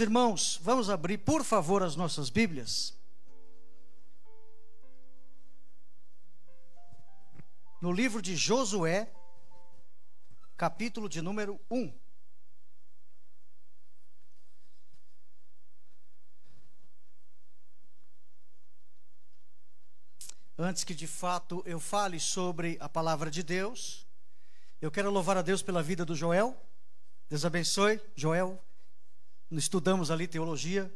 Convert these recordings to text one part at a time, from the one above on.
Irmãos, vamos abrir, por favor, as nossas Bíblias. No livro de Josué, capítulo de número 1. Antes que de fato eu fale sobre a palavra de Deus, eu quero louvar a Deus pela vida do Joel. Deus abençoe, Joel. Estudamos ali teologia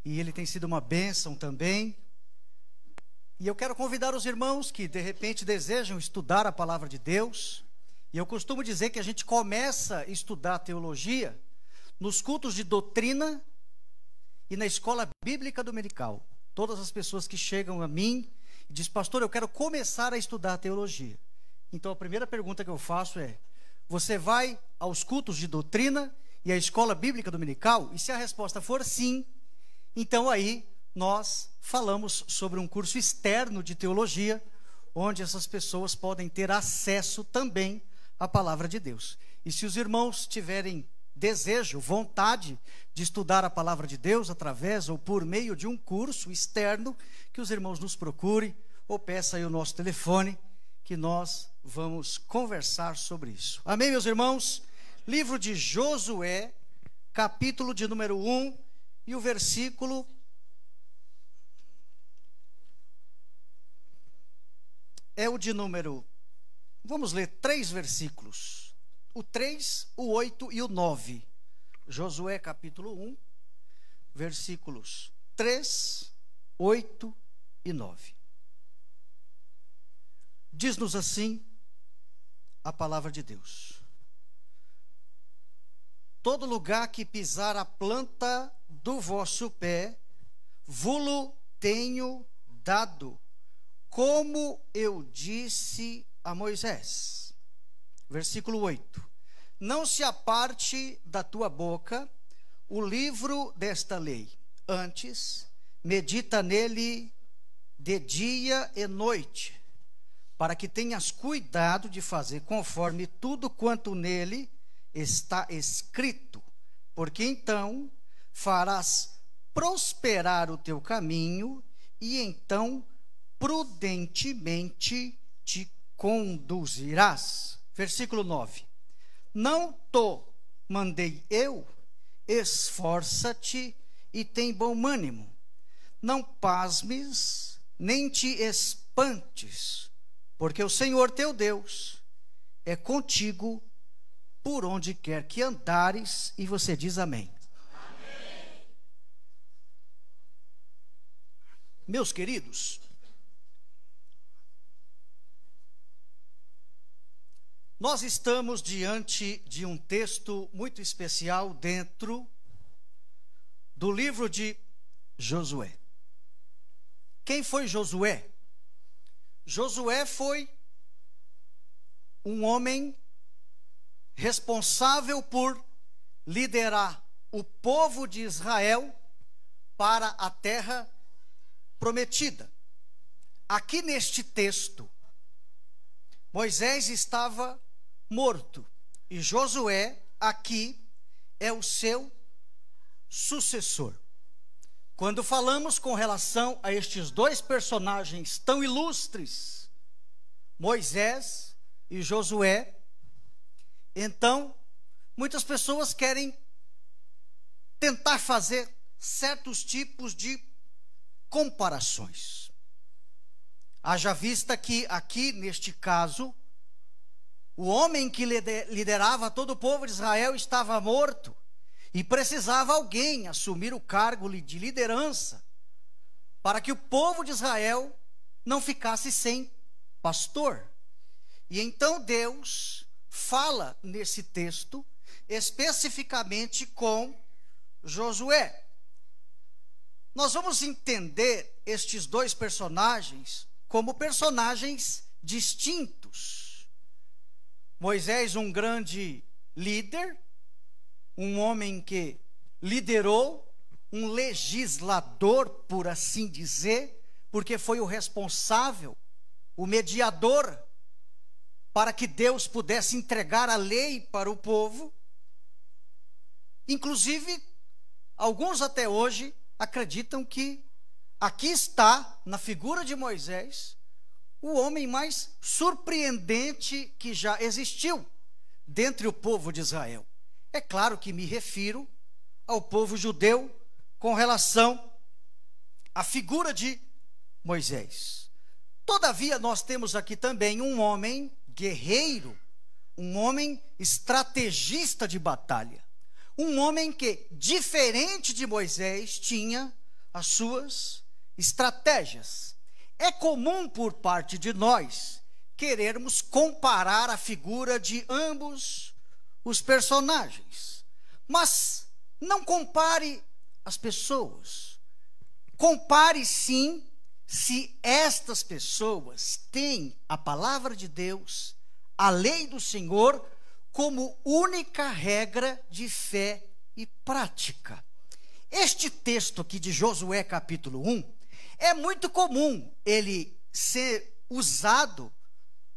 e ele tem sido uma bênção também. E eu quero convidar os irmãos que de repente desejam estudar a palavra de Deus. E eu costumo dizer que a gente começa a estudar teologia nos cultos de doutrina e na escola bíblica dominical. Todas as pessoas que chegam a mim e dizem: pastor, eu quero começar a estudar teologia. Então a primeira pergunta que eu faço é: você vai aos cultos de doutrina e a escola bíblica dominical? E se a resposta for sim, então aí nós falamos sobre um curso externo de teologia, onde essas pessoas podem ter acesso também à palavra de Deus. E se os irmãos tiverem desejo, vontade de estudar a palavra de Deus através ou por meio de um curso externo, que os irmãos nos procurem ou peça aí o nosso telefone, que nós vamos conversar sobre isso. Amém, meus irmãos? Livro de Josué, capítulo de número 1, e o versículo é o de número, vamos ler 3 versículos, o 3, o 8 e o 9. Josué capítulo 1, versículos 3, 8 e 9. Diz-nos assim a palavra de Deus: todo lugar que pisar a planta do vosso pé, vo-lo tenho dado, como eu disse a Moisés. Versículo 8. Não se aparte da tua boca o livro desta lei, antes medita nele de dia e noite, para que tenhas cuidado de fazer conforme tudo quanto nele está escrito, porque então farás prosperar o teu caminho e então prudentemente te conduzirás. Versículo 9. Não te mandei eu? Esforça-te e tem bom ânimo. Não pasmes, nem te espantes, porque o Senhor teu Deus é contigo por onde quer que andares. E você diz amém. Amém. Meus queridos, nós estamos diante de um texto muito especial dentro do livro de Josué. Quem foi Josué? Josué foi um homem responsável por liderar o povo de Israel para a terra prometida. Aqui neste texto, Moisés estava morto e Josué aqui é o seu sucessor. Quando falamos com relação a estes dois personagens tão ilustres, Moisés e Josué, então, muitas pessoas querem tentar fazer certos tipos de comparações. Haja vista que aqui, neste caso, o homem que liderava todo o povo de Israel estava morto e precisava alguém assumir o cargo de liderança para que o povo de Israel não ficasse sem pastor. E então Deus fala nesse texto especificamente com Josué. Nós vamos entender estes dois personagens como personagens distintos. Moisés, um grande líder, um homem que liderou, um legislador, por assim dizer, porque foi o responsável, o mediador, para que Deus pudesse entregar a lei para o povo. Inclusive, alguns até hoje acreditam que aqui está, na figura de Moisés, o homem mais surpreendente que já existiu dentre o povo de Israel. É claro que me refiro ao povo judeu com relação à figura de Moisés. Todavia, nós temos aqui também um homem guerreiro, um homem estrategista de batalha, um homem que, diferente de Moisés, tinha as suas estratégias. É comum por parte de nós querermos comparar a figura de ambos os personagens, mas não compare as pessoas. Compare sim se estas pessoas têm a palavra de Deus, a lei do Senhor, como única regra de fé e prática. Este texto aqui de Josué capítulo 1, é muito comum ele ser usado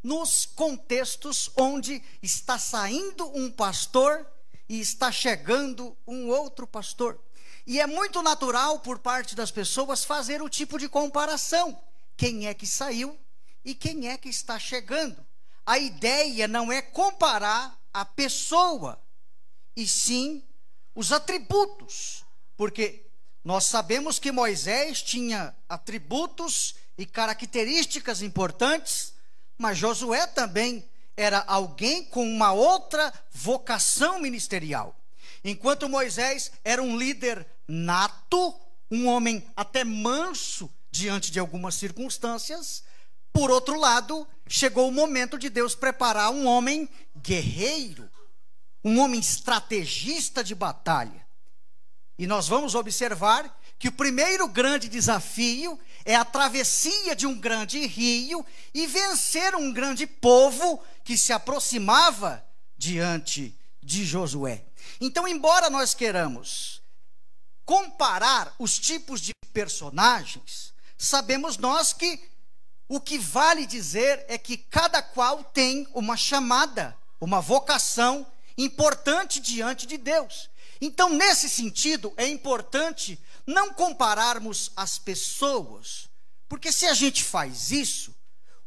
nos contextos onde está saindo um pastor e está chegando um outro pastor. E é muito natural por parte das pessoas fazer o tipo de comparação. Quem é que saiu e quem é que está chegando? A ideia não é comparar a pessoa, e sim os atributos. Porque nós sabemos que Moisés tinha atributos e características importantes, mas Josué também era alguém com uma outra vocação ministerial. Enquanto Moisés era um líder nato, um homem até manso diante de algumas circunstâncias, por outro lado, chegou o momento de Deus preparar um homem guerreiro, um homem estrategista de batalha. E nós vamos observar que o primeiro grande desafio é a travessia de um grande rio e vencer um grande povo que se aproximava diante de Josué. Então, embora nós queiramos comparar os tipos de personagens, sabemos nós que o que vale dizer é que cada qual tem uma chamada, uma vocação importante diante de Deus. Então, nesse sentido, é importante não compararmos as pessoas, porque se a gente faz isso,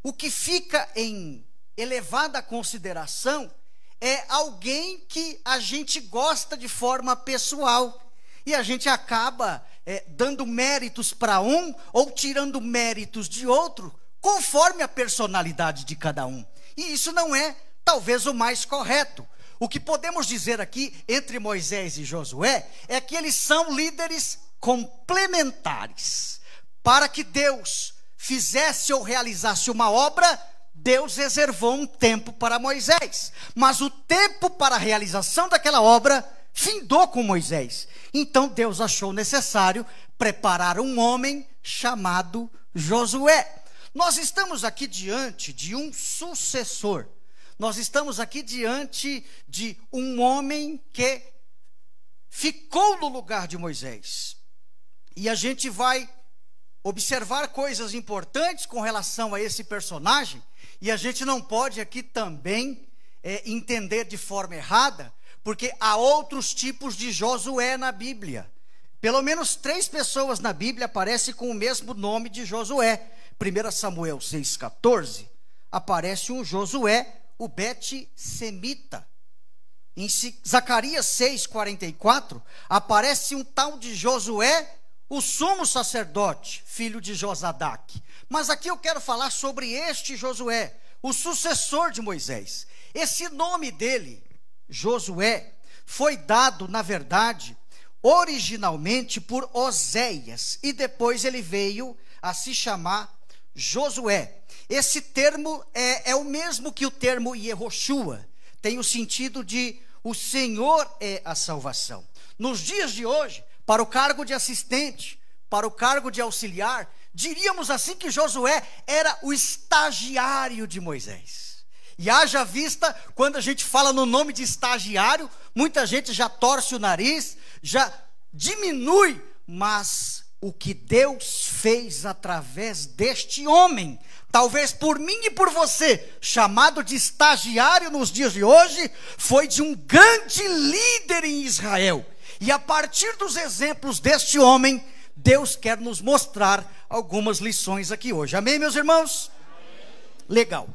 o que fica em elevada consideração é alguém que a gente gosta de forma pessoal, e a gente acaba dando méritos para um ou tirando méritos de outro, conforme a personalidade de cada um. E isso não é, talvez, o mais correto. O que podemos dizer aqui entre Moisés e Josué é que eles são líderes complementares. Para que Deus fizesse ou realizasse uma obra, Deus reservou um tempo para Moisés. Mas o tempo para a realização daquela obra findou com Moisés. Então Deus achou necessário preparar um homem chamado Josué. Nós estamos aqui diante de um sucessor. Nós estamos aqui diante de um homem que ficou no lugar de Moisés. E a gente vai observar coisas importantes com relação a esse personagem. E a gente não pode aqui também entender de forma errada, porque há outros tipos de Josué na Bíblia. Pelo menos 3 pessoas na Bíblia aparecem com o mesmo nome de Josué. 1 Samuel 6,14, aparece um Josué, o Bet-Semita. Em Zacarias 6,44, aparece um tal de Josué, o sumo sacerdote, filho de Josadaque. Mas aqui eu quero falar sobre este Josué, o sucessor de Moisés. Esse nome dele, Josué, foi dado, na verdade, originalmente por Oséias, e depois ele veio a se chamar Josué. Esse termo é o mesmo que o termo Yehoshua, tem o sentido de o Senhor é a salvação. Nos dias de hoje, para o cargo de assistente, para o cargo de auxiliar, diríamos assim que Josué era o estagiário de Moisés. E haja vista, quando a gente fala no nome de estagiário, muita gente já torce o nariz, já diminui, mas o que Deus fez através deste homem, talvez por mim e por você, chamado de estagiário nos dias de hoje, foi de um grande líder em Israel. E a partir dos exemplos deste homem, Deus quer nos mostrar algumas lições aqui hoje. Amém, meus irmãos? Amém. Legal.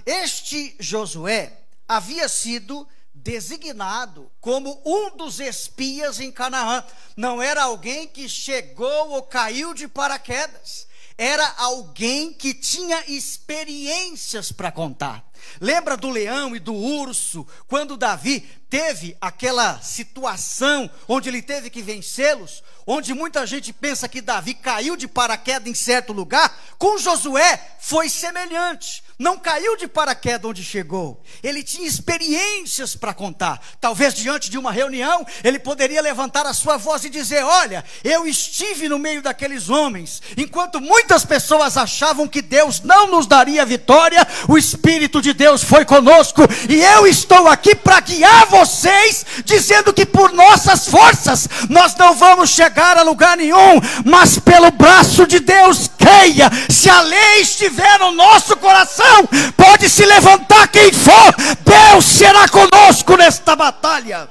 Este Josué havia sido designado como um dos espias em Canaã. Não era alguém que chegou ou caiu de paraquedas. Era alguém que tinha experiências para contar. Lembra do leão e do urso, quando Davi teve aquela situação onde ele teve que vencê-los, onde muita gente pensa que Davi caiu de paraquedas em certo lugar? Com Josué foi semelhante. Não caiu de paraquedas onde chegou. Ele tinha experiências para contar. Talvez diante de uma reunião, ele poderia levantar a sua voz e dizer: olha, eu estive no meio daqueles homens. Enquanto muitas pessoas achavam que Deus não nos daria vitória, o Espírito de Deus foi conosco. E eu estou aqui para guiar vocês, dizendo que por nossas forças, nós não vamos chegar a lugar nenhum. Mas pelo braço de Deus, creia, se a lei estiver no nosso coração, pode se levantar quem for, Deus será conosco nesta batalha.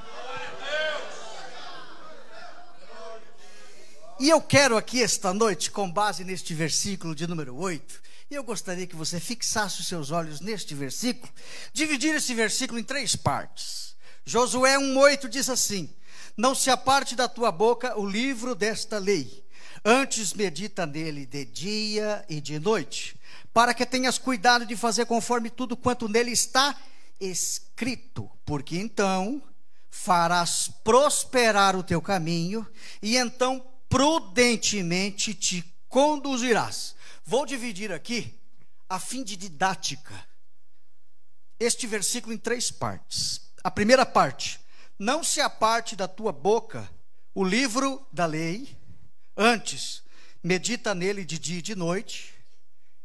E eu quero aqui esta noite, com base neste versículo de número 8, eu gostaria que você fixasse os seus olhos neste versículo, dividir esse versículo em 3 partes. Josué 1:8 diz assim: não se aparte da tua boca o livro desta lei, antes medita nele de dia e de noite, para que tenhas cuidado de fazer conforme tudo quanto nele está escrito, porque então farás prosperar o teu caminho, e então prudentemente te conduzirás. Vou dividir aqui, a fim de didática, este versículo em 3 partes. A primeira parte: não se aparte da tua boca o livro da lei, antes medita nele de dia e de noite.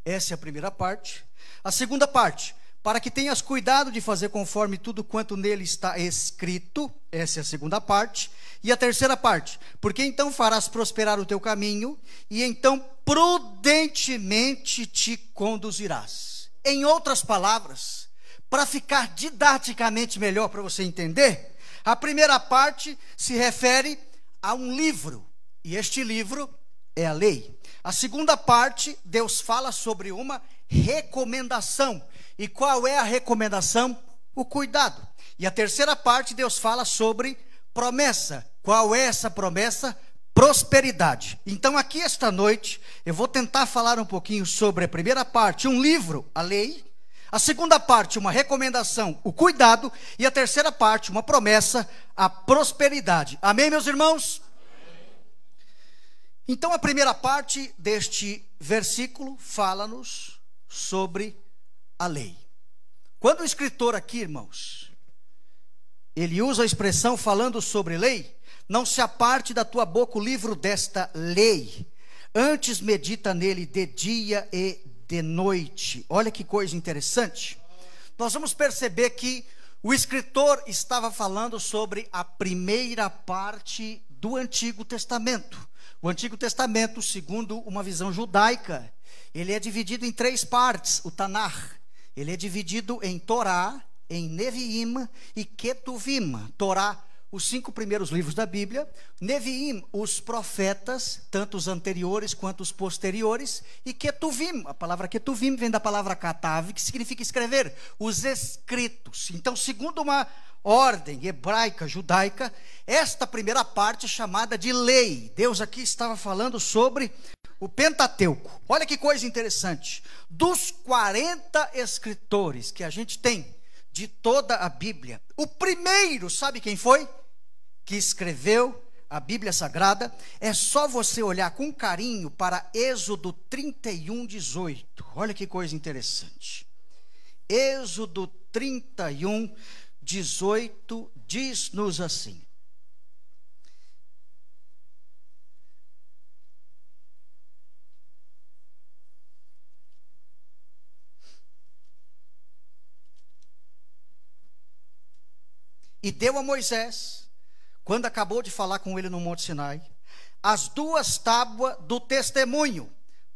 Essa é a primeira parte. A segunda parte: para que tenhas cuidado de fazer conforme tudo quanto nele está escrito. Essa é a segunda parte. E a terceira parte: porque então farás prosperar o teu caminho, e então prudentemente te conduzirás. Em outras palavras, para ficar didaticamente melhor para você entender, a primeira parte se refere a um livro, e este livro é a lei. A segunda parte, Deus fala sobre uma recomendação. E qual é a recomendação? O cuidado. E a terceira parte, Deus fala sobre promessa. Qual é essa promessa? Prosperidade. Então aqui esta noite, eu vou tentar falar um pouquinho sobre a primeira parte, um livro, a lei. A segunda parte, uma recomendação, o cuidado. E a terceira parte, uma promessa, a prosperidade. Amém, meus irmãos? Então a primeira parte deste versículo fala-nos sobre a lei. Quando o escritor aqui, irmãos, ele usa a expressão falando sobre lei, não se aparte da tua boca o livro desta lei, antes medita nele de dia e de noite. Olha que coisa interessante. Nós vamos perceber que o escritor estava falando sobre a primeira parte do Antigo Testamento. O Antigo Testamento, segundo uma visão judaica, ele é dividido em 3 partes, o Tanar. Ele é dividido em Torá, em Neviim e Ketuvim. Torá, os 5 primeiros livros da Bíblia. Neviim, os profetas, tanto os anteriores quanto os posteriores. E Ketuvim, a palavra Ketuvim vem da palavra katav, que significa escrever, os escritos. Então, segundo uma ordem hebraica, judaica, esta primeira parte é chamada de lei. Deus aqui estava falando sobre o Pentateuco. Olha que coisa interessante. Dos 40 escritores que a gente tem de toda a Bíblia, o primeiro, sabe quem foi? Que escreveu a Bíblia Sagrada. É só você olhar com carinho para Êxodo 31:18. Olha que coisa interessante. Êxodo 31:18 diz-nos assim: e deu a Moisés, quando acabou de falar com ele no Monte Sinai, as 2 tábuas do testemunho,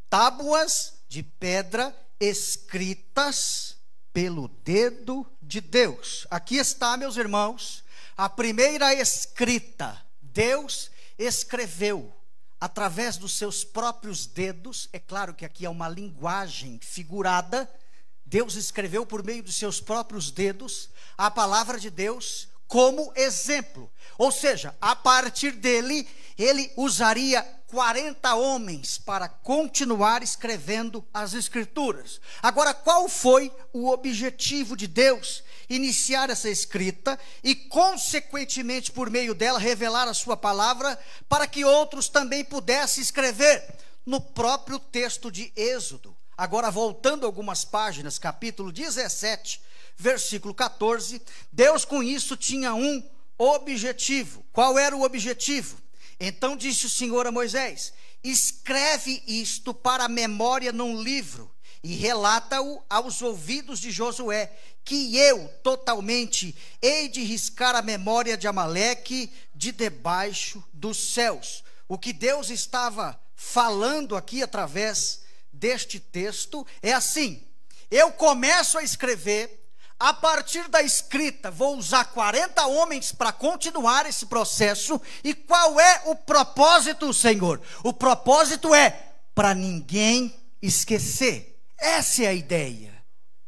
tábuas de pedra escritas pelo dedo de Deus. Aqui está, meus irmãos, a primeira escrita Deus escreveu através dos seus próprios dedos. É claro que aqui é uma linguagem figurada. Deus escreveu por meio dos seus próprios dedos a palavra de Deus como exemplo. Ou seja, a partir dele, ele usaria 40 homens para continuar escrevendo as Escrituras. Agora, qual foi o objetivo de Deus iniciar essa escrita e, consequentemente, por meio dela, revelar a sua palavra para que outros também pudessem escrever? No próprio texto de Êxodo. Agora, voltando algumas páginas, capítulo 17, versículo 14, Deus com isso tinha um objetivo. Qual era o objetivo? Então disse o Senhor a Moisés: escreve isto para a memória num livro e relata-o aos ouvidos de Josué, que eu totalmente hei de riscar a memória de Amaleque de debaixo dos céus. O que Deus estava falando aqui através deste texto é assim: eu começo a escrever. A partir da escrita, vou usar 40 homens para continuar esse processo. E qual é o propósito, Senhor? O propósito é para ninguém esquecer. Essa é a ideia.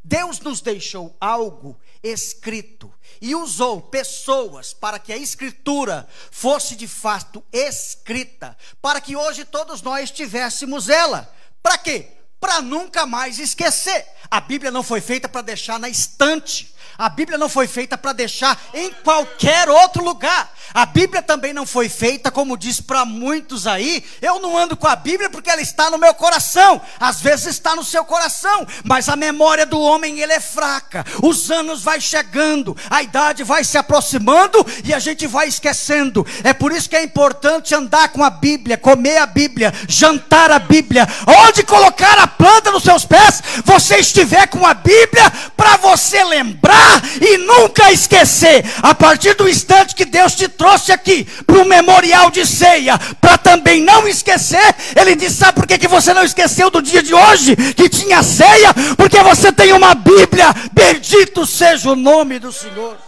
Deus nos deixou algo escrito e usou pessoas para que a escritura fosse de fato escrita, para que hoje todos nós tivéssemos ela. Para quê? Para nunca mais esquecer. A Bíblia não foi feita para deixar na estante. A Bíblia não foi feita para deixar em qualquer outro lugar. A Bíblia também não foi feita, como diz para muitos aí, eu não ando com a Bíblia porque ela está no meu coração. Às vezes está no seu coração, mas a memória do homem, ele é fraca. Os anos vai chegando, a idade vai se aproximando e a gente vai esquecendo. É por isso que é importante andar com a Bíblia, comer a Bíblia, jantar a Bíblia. Onde colocar a planta nos seus pés, você estiver com a Bíblia, para você lembrar e nunca esquecer. A partir do instante que Deus te trouxe aqui para o memorial de ceia, para também não esquecer, ele disse: sabe por que você não esqueceu do dia de hoje, que tinha ceia? Porque você tem uma Bíblia. Bendito seja o nome do Senhor.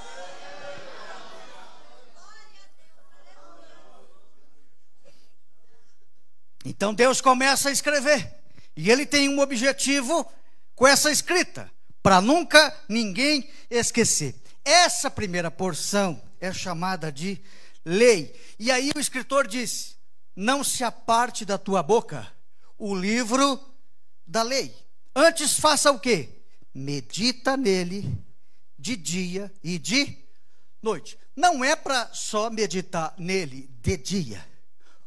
Então Deus começa a escrever, e ele tem um objetivo com essa escrita, para nunca ninguém esquecer. Essa primeira porção é chamada de lei. E aí o escritor diz: não se aparte da tua boca o livro da lei. Antes faça o quê? Medita nele de dia e de noite. Não é para só meditar nele de dia,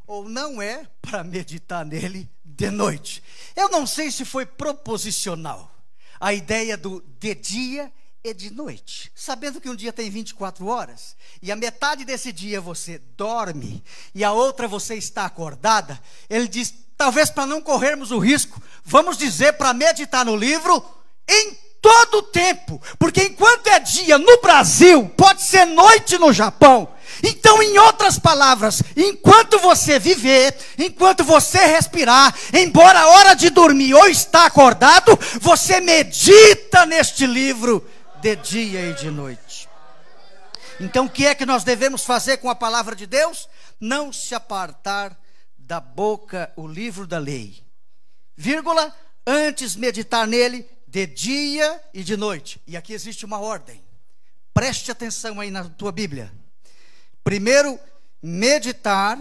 ou não é para meditar nele de noite. Eu não sei se foi proposicional a ideia do de dia e de noite, sabendo que um dia tem 24 horas, e a metade desse dia você dorme, e a outra você está acordada. Ele diz, talvez para não corrermos o risco, vamos dizer para meditar no livro em todo o tempo, porque enquanto é dia no Brasil, pode ser noite no Japão. Então, em outras palavras, enquanto você viver, enquanto você respirar, embora a hora de dormir ou estar acordado, você medita neste livro de dia e de noite. Então, o que é que nós devemos fazer com a palavra de Deus? Não se apartar da boca o livro da lei, vírgula, antes meditar nele de dia e de noite. E aqui existe uma ordem, preste atenção aí na tua Bíblia. Primeiro, meditar.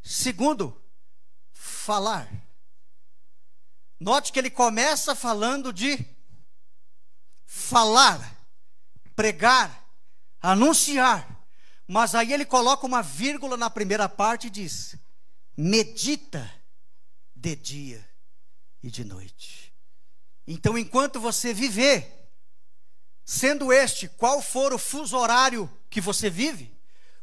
Segundo, falar. Note que ele começa falando de falar, pregar, anunciar. Mas aí ele coloca uma vírgula na primeira parte e diz: medita de dia e de noite. Então, enquanto você viver, sendo este qual for o fuso horário que você vive,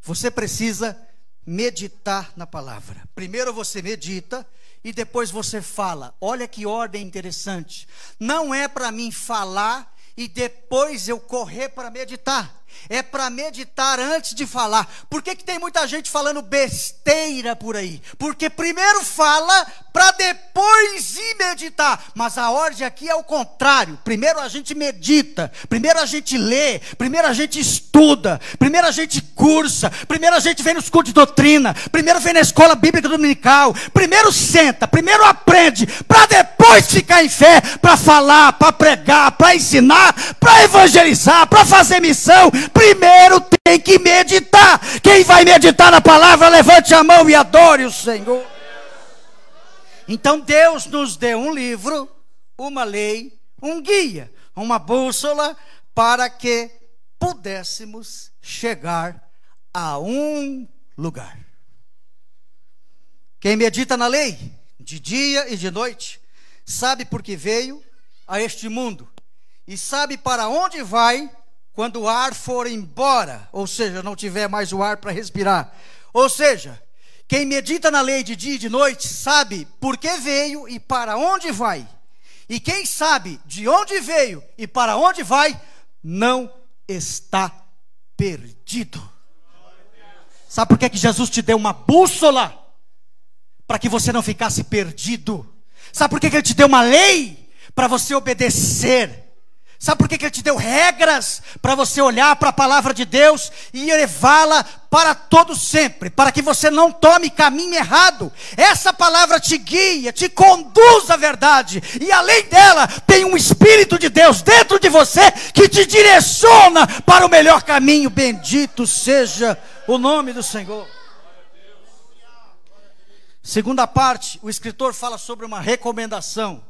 você precisa meditar na palavra. Primeiro você medita e depois você fala. Olha que ordem interessante. Não é para mim falar e depois eu correr para meditar. é para meditar antes de falar. Por que tem muita gente falando besteira por aí? Porque primeiro fala para depois ir meditar. Mas a ordem aqui é o contrário. Primeiro a gente medita, primeiro a gente lê, primeiro a gente estuda, primeiro a gente cursa, primeiro a gente vem nos cultos de doutrina, primeiro vem na escola bíblica dominical, primeiro senta, primeiro aprende, para depois ficar em fé, para falar, para pregar, para ensinar, para evangelizar, para fazer missão. Primeiro tem que meditar. Quem vai meditar na palavra, levante a mão e adore o Senhor. Então Deus nos deu um livro, uma lei, um guia, uma bússola, para que pudéssemos chegar a um lugar. Quem medita na lei, de dia e de noite, sabe por que veio a este mundo, e sabe para onde vai quando o ar for embora, ou seja, não tiver mais o ar para respirar. Ou seja, quem medita na lei de dia e de noite sabe por que veio e para onde vai. E quem sabe de onde veio e para onde vai, não está perdido. Sabe por que Jesus te deu uma bússola? Para que você não ficasse perdido. Sabe por que Ele te deu uma lei? Para você obedecer. Sabe por que Ele te deu regras? Para você olhar para a palavra de Deus e levá-la para todo sempre, para que você não tome caminho errado. Essa palavra te guia, te conduz à verdade, e além dela tem um Espírito de Deus dentro de você que te direciona para o melhor caminho. Bendito seja o nome do Senhor. Segunda parte, o escritor fala sobre uma recomendação.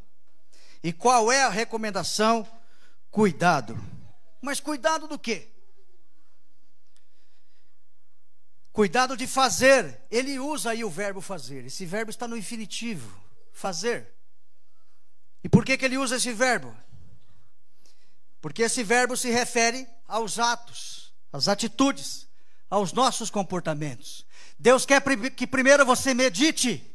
E qual é a recomendação? Cuidado. Mas cuidado do quê? Cuidado de fazer. Ele usa aí o verbo fazer. Esse verbo está no infinitivo. Fazer. E por que ele usa esse verbo? Porque esse verbo se refere aos atos, às atitudes, aos nossos comportamentos. Deus quer que primeiro você medite,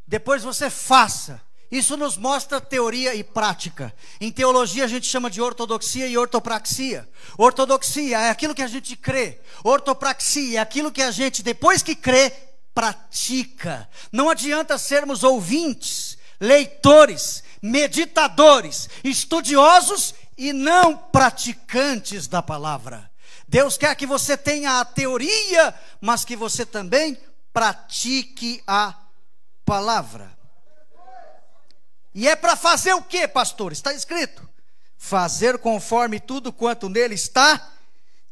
depois você faça. Isso nos mostra teoria e prática. Em teologia a gente chama de ortodoxia e ortopraxia. Ortodoxia é aquilo que a gente crê. Ortopraxia é aquilo que a gente, depois que crê, pratica. Não adianta sermos ouvintes, leitores, meditadores, estudiosos e não praticantes da palavra. Deus quer que você tenha a teoria, mas que você também pratique a palavra. E é para fazer o que, pastor? Está escrito: fazer conforme tudo quanto nele está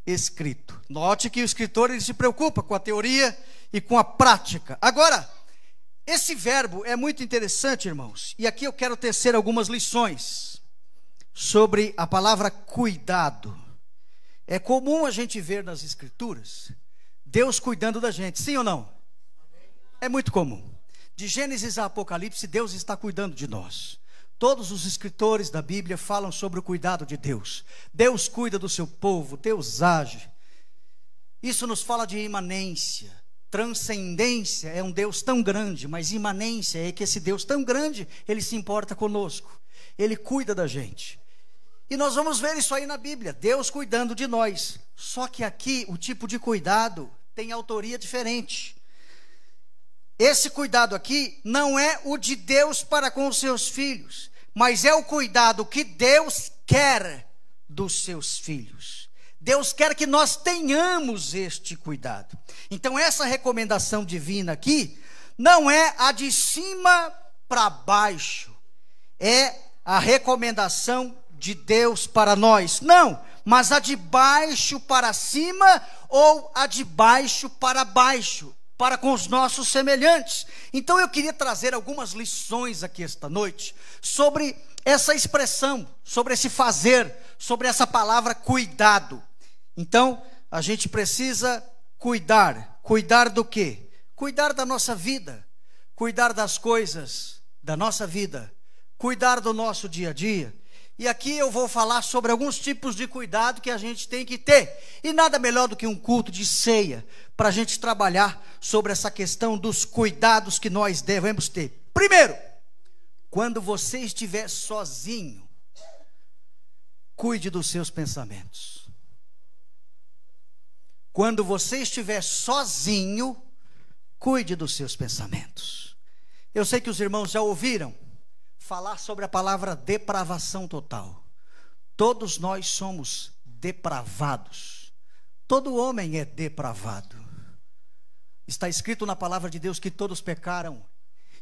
escrito. Note que o escritor ele se preocupa com a teoria e com a prática. Agora, esse verbo é muito interessante, irmãos. E aqui eu quero tecer algumas lições sobre a palavra cuidado. É comum a gente ver nas escrituras Deus cuidando da gente, sim ou não? É muito comum. De Gênesis a Apocalipse, Deus está cuidando de nós. Todos os escritores da Bíblia falam sobre o cuidado de Deus. Deus cuida do seu povo, Deus age. Isso nos fala de imanência. Transcendência é um Deus tão grande, mas imanência é que esse Deus tão grande, Ele se importa conosco. Ele cuida da gente. E nós vamos ver isso aí na Bíblia, Deus cuidando de nós. Só que aqui o tipo de cuidado tem autoria diferente. Esse cuidado aqui não é o de Deus para com os seus filhos, mas é o cuidado que Deus quer dos seus filhos. Deus quer que nós tenhamos este cuidado. Então essa recomendação divina aqui não é a de cima para baixo, é a recomendação de Deus para nós. Não, mas a de baixo para cima ou a de baixo para baixo, para com os nossos semelhantes. Então eu queria trazer algumas lições aqui esta noite sobre essa expressão, sobre esse fazer, sobre essa palavra cuidado. Então a gente precisa cuidar. Cuidar do quê? Cuidar da nossa vida, cuidar das coisas da nossa vida, cuidar do nosso dia a dia. E aqui eu vou falar sobre alguns tipos de cuidado que a gente tem que ter. E nada melhor do que um culto de ceia, para a gente trabalhar sobre essa questão dos cuidados que nós devemos ter. Primeiro, quando você estiver sozinho, cuide dos seus pensamentos. quando você estiver sozinho, cuide dos seus pensamentos. Eu sei que os irmãos já ouviram falar sobre a palavra depravação total. Todos nós somos depravados. Todo homem é depravado. Está escrito na palavra de Deus que todos pecaram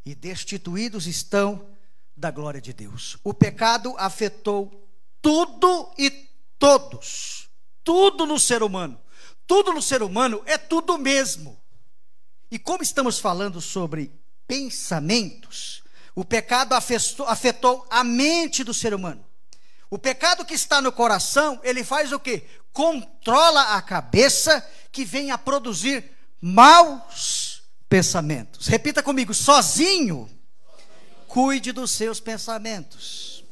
e destituídos estão da glória de Deus. O pecado afetou tudo e todos. Tudo no ser humano. Tudo no ser humano é tudo mesmo. E como estamos falando sobre pensamentos, o pecado afetou a mente do ser humano. O pecado que está no coração, ele faz o quê? Controla a cabeça, que vem a produzir maus pensamentos. Repita comigo: sozinho, cuide dos seus pensamentos.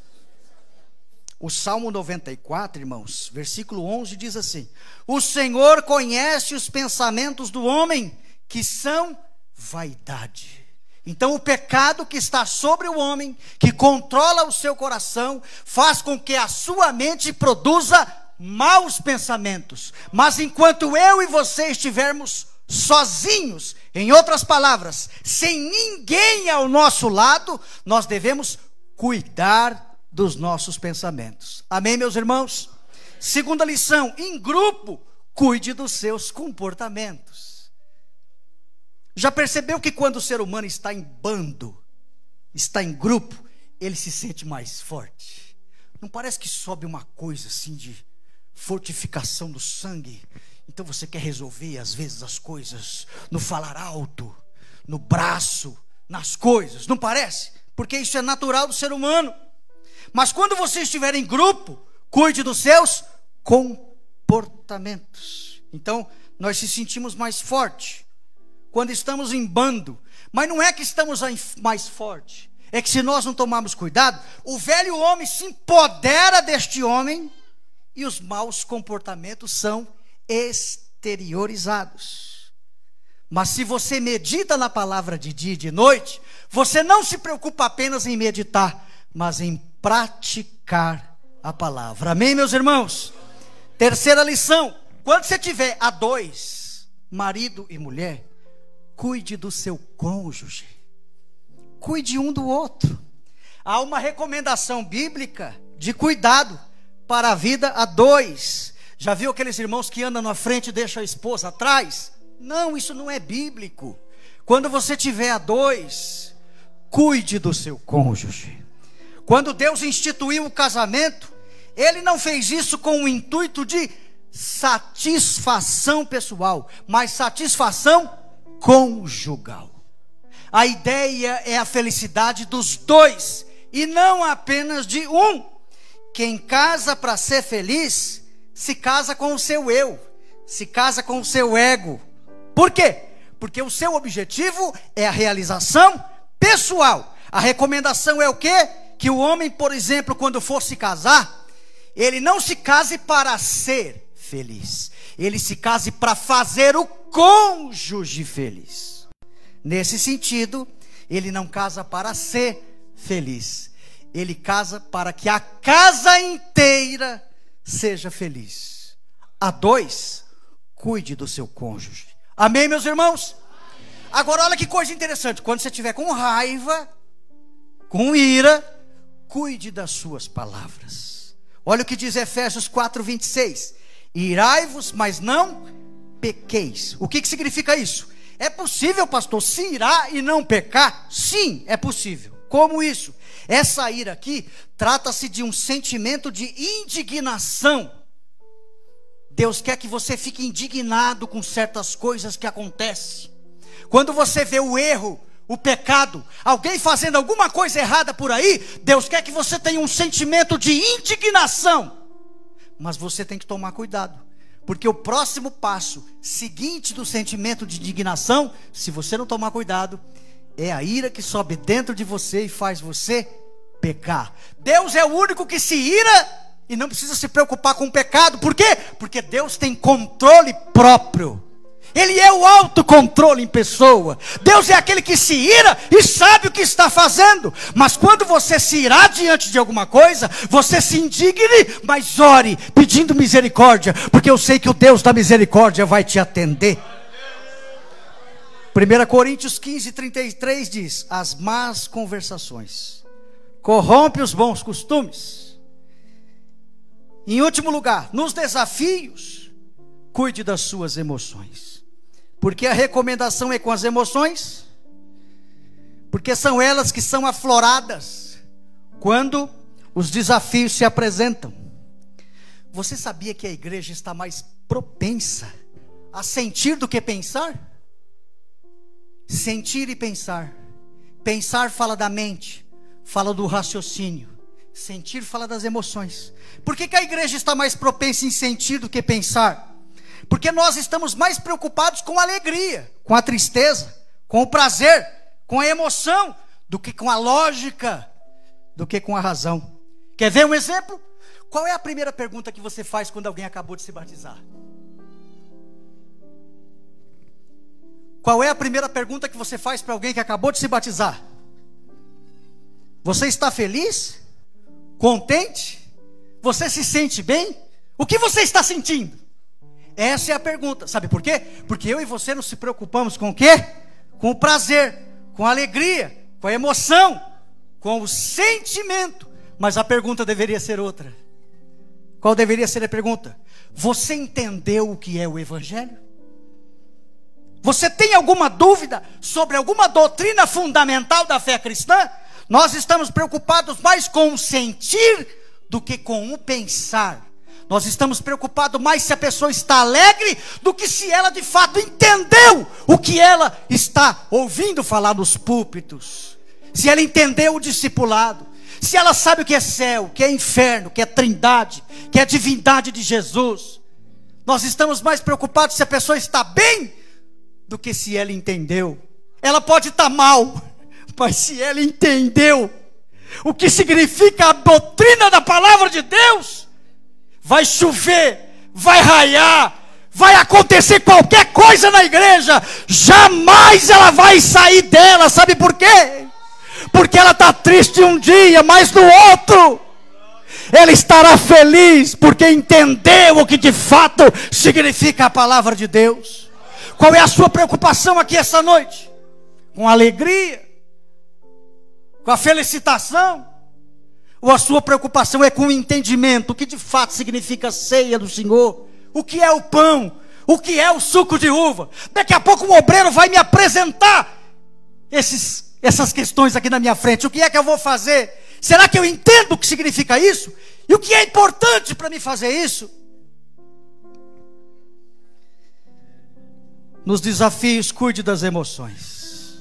O Salmo 94, irmãos, versículo 11 diz assim: o Senhor conhece os pensamentos do homem, que são vaidade. Então o pecado que está sobre o homem, que controla o seu coração, faz com que a sua mente produza maus pensamentos. Mas enquanto eu e você estivermos sozinhos, em outras palavras, sem ninguém ao nosso lado, nós devemos cuidar dos nossos pensamentos. Amém, meus irmãos? Segunda lição: em grupo, cuide dos seus comportamentos. Já percebeu que quando o ser humano está em bando, está em grupo, ele se sente mais forte? Não parece que sobe uma coisa assim de fortificação do sangue? Então você quer resolver às vezes as coisas no falar alto, no braço, nas coisas, não parece? Porque isso é natural do ser humano. Mas quando você estiver em grupo, cuide dos seus comportamentos. Então nós se sentimos mais fortes quando estamos em bando. Mas não é que estamos mais fortes, é que se nós não tomarmos cuidado, o velho homem se empodera deste homem e os maus comportamentos são exteriorizados. Mas se você medita na palavra de dia e de noite, você não se preocupa apenas em meditar, mas em praticar a palavra. Amém, meus irmãos? Terceira lição: quando você tiver a dois, marido e mulher, cuide do seu cônjuge. Cuide um do outro. Há uma recomendação bíblica de cuidado para a vida a dois. Já viu aqueles irmãos que andam na frente e deixam a esposa atrás? Não, isso não é bíblico. Quando você tiver a dois, cuide do seu cônjuge. Quando Deus instituiu o casamento, Ele não fez isso com o intuito de satisfação pessoal, mas satisfação conjugal. A ideia é a felicidade dos dois e não apenas de um. Quem casa para ser feliz, se casa com o seu eu, se casa com o seu ego. Por quê? Porque o seu objetivo é a realização pessoal. A recomendação é o quê? Que o homem, por exemplo, quando for se casar, ele não se case para ser feliz, ele se case para fazer o cônjuge feliz. Nesse sentido, ele não casa para ser feliz, ele casa para que a casa inteira seja feliz. A dois, cuide do seu cônjuge. Amém, meus irmãos? Agora olha que coisa interessante: quando você estiver com raiva, com ira, cuide das suas palavras. Olha o que diz Efésios 4:26: irai-vos, mas não pequeis. O que significa isso? É possível, pastor, se irar e não pecar? Sim, é possível. Como isso? Essa ira aqui trata-se de um sentimento de indignação. Deus quer que você fique indignado com certas coisas que acontecem. Quando você vê o erro, o pecado, alguém fazendo alguma coisa errada por aí, Deus quer que você tenha um sentimento de indignação. Mas você tem que tomar cuidado, porque o próximo passo seguinte do sentimento de indignação, se você não tomar cuidado, é a ira que sobe dentro de você e faz você pecar. Deus é o único que se ira e não precisa se preocupar com o pecado. Por quê? Porque Deus tem controle próprio. Ele é o autocontrole em pessoa. Deus é aquele que se ira e sabe o que está fazendo. Mas quando você se irá diante de alguma coisa, você se indigne, mas ore pedindo misericórdia, porque eu sei que o Deus da misericórdia vai te atender. 1 Coríntios 15:33 diz: as más conversações corrompem os bons costumes. Em último lugar, nos desafios, cuide das suas emoções. Porque a recomendação é com as emoções, porque são elas que são afloradas quando os desafios se apresentam. Você sabia que a igreja está mais propensa a sentir do que pensar? Sentir e pensar. Pensar fala da mente, fala do raciocínio. Sentir fala das emoções. Por que a igreja está mais propensa em sentir do que pensar? Porque nós estamos mais preocupados com a alegria, com a tristeza, com o prazer, com a emoção, do que com a lógica, do que com a razão. Quer ver um exemplo? Qual é a primeira pergunta que você faz quando alguém acabou de se batizar? Qual é a primeira pergunta que você faz para alguém que acabou de se batizar? Você está feliz? Contente? Você se sente bem? O que você está sentindo? Essa é a pergunta. Sabe por quê? Porque eu e você não se preocupamos com o quê? Com o prazer, com a alegria, com a emoção, com o sentimento. Mas a pergunta deveria ser outra. Qual deveria ser a pergunta? Você entendeu o que é o Evangelho? Você tem alguma dúvida sobre alguma doutrina fundamental da fé cristã? Nós estamos preocupados mais com o sentir do que com o pensar. Nós estamos preocupados mais se a pessoa está alegre do que se ela de fato entendeu o que ela está ouvindo falar nos púlpitos. Se ela entendeu o discipulado. Se ela sabe o que é céu, o que é inferno, o que é trindade, o que é divindade de Jesus. Nós estamos mais preocupados se a pessoa está bem do que se ela entendeu. Ela pode estar mal, mas se ela entendeu o que significa a doutrina da palavra de Deus, vai chover, vai raiar, vai acontecer qualquer coisa na igreja, jamais ela vai sair dela. Sabe por quê? Porque ela está triste um dia, mas no outro ela estará feliz, porque entendeu o que de fato significa a palavra de Deus. Qual é a sua preocupação aqui essa noite? Com a alegria? Com a felicitação? Ou a sua preocupação é com o entendimento, o que de fato significa a ceia do Senhor? O que é o pão? O que é o suco de uva? Daqui a pouco um obreiro vai me apresentar essas questões aqui na minha frente. O que é que eu vou fazer? Será que eu entendo o que significa isso? E o que é importante para mim fazer isso? Nos desafios, cuide das emoções.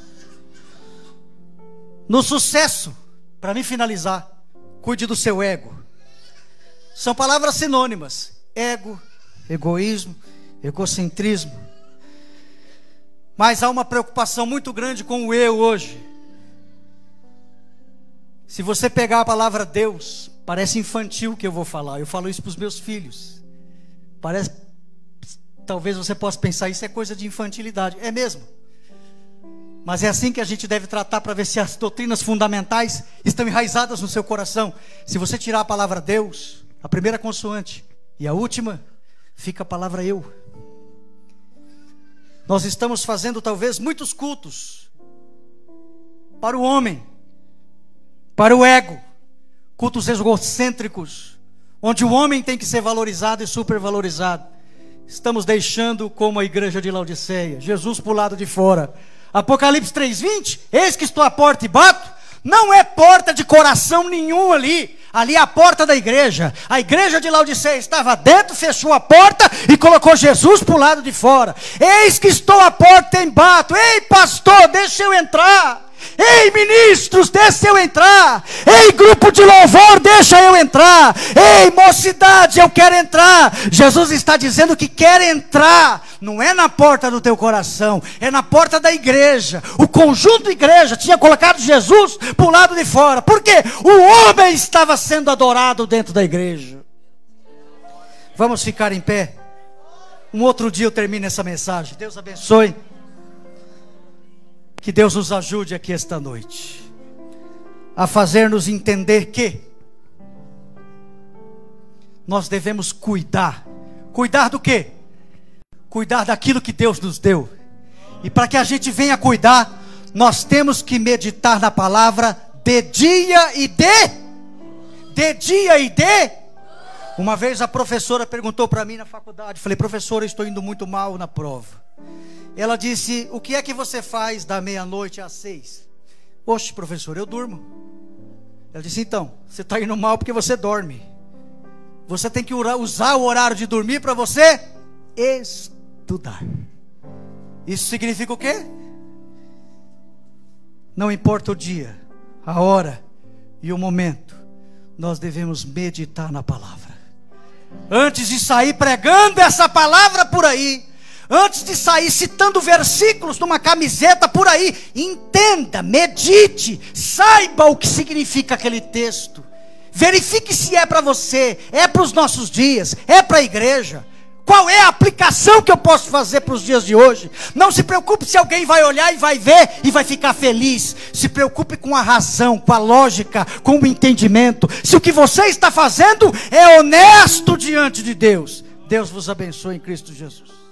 No sucesso, para mim finalizar, cuide do seu ego. São palavras sinônimas. Ego, egoísmo, egocentrismo. Mas há uma preocupação muito grande com o eu hoje. Se você pegar a palavra Deus, parece infantil o que eu vou falar. Eu falo isso para os meus filhos. Talvez você possa pensar, isso é coisa de infantilidade. É mesmo. Mas é assim que a gente deve tratar, para ver se as doutrinas fundamentais estão enraizadas no seu coração. Se você tirar a palavra Deus, a primeira consoante, e a última, fica a palavra eu. Nós estamos fazendo talvez muitos cultos para o homem, para o ego, cultos egocêntricos, onde o homem tem que ser valorizado e supervalorizado. Estamos deixando como a igreja de Laodiceia, Jesus para o lado de fora. Apocalipse 3:20, eis que estou à porta e bato. Não é porta de coração nenhum ali. Ali é a porta da igreja. A igreja de Laodiceia estava dentro, fechou a porta e colocou Jesus para o lado de fora. Eis que estou à porta e bato. Ei, pastor, deixa eu entrar. Ei, ministros, deixa eu entrar. Ei, grupo de louvor, deixa eu entrar. Ei, mocidade, eu quero entrar. Jesus está dizendo que quer entrar. Não é na porta do teu coração, é na porta da igreja. O conjunto da igreja tinha colocado Jesus para o lado de fora. Por quê? O homem estava sendo adorado dentro da igreja. Vamos ficar em pé. Um outro dia eu termino essa mensagem. Deus abençoe. Que Deus nos ajude aqui esta noite a fazer-nos entender que nós devemos cuidar. Cuidar do quê? Cuidar daquilo que Deus nos deu. E para que a gente venha cuidar, nós temos que meditar na palavra de dia e de dia e de. Uma vez a professora perguntou para mim na faculdade, falei: professora, eu estou indo muito mal na prova. Ela disse: o que é que você faz da meia-noite às 6? Oxe, professor, eu durmo. Ela disse: então, você está indo mal porque você dorme. Você tem que usar o horário de dormir para você estudar. Isso significa o quê? Não importa o dia, a hora e o momento, nós devemos meditar na palavra. Antes de sair pregando essa palavra por aí, antes de sair citando versículos numa camiseta por aí, entenda, medite, saiba o que significa aquele texto. Verifique se é para você, é para os nossos dias, é para a igreja. Qual é a aplicação que eu posso fazer para os dias de hoje? Não se preocupe se alguém vai olhar e vai ver e vai ficar feliz. Se preocupe com a razão, com a lógica, com o entendimento. Se o que você está fazendo é honesto diante de Deus. Deus vos abençoe em Cristo Jesus.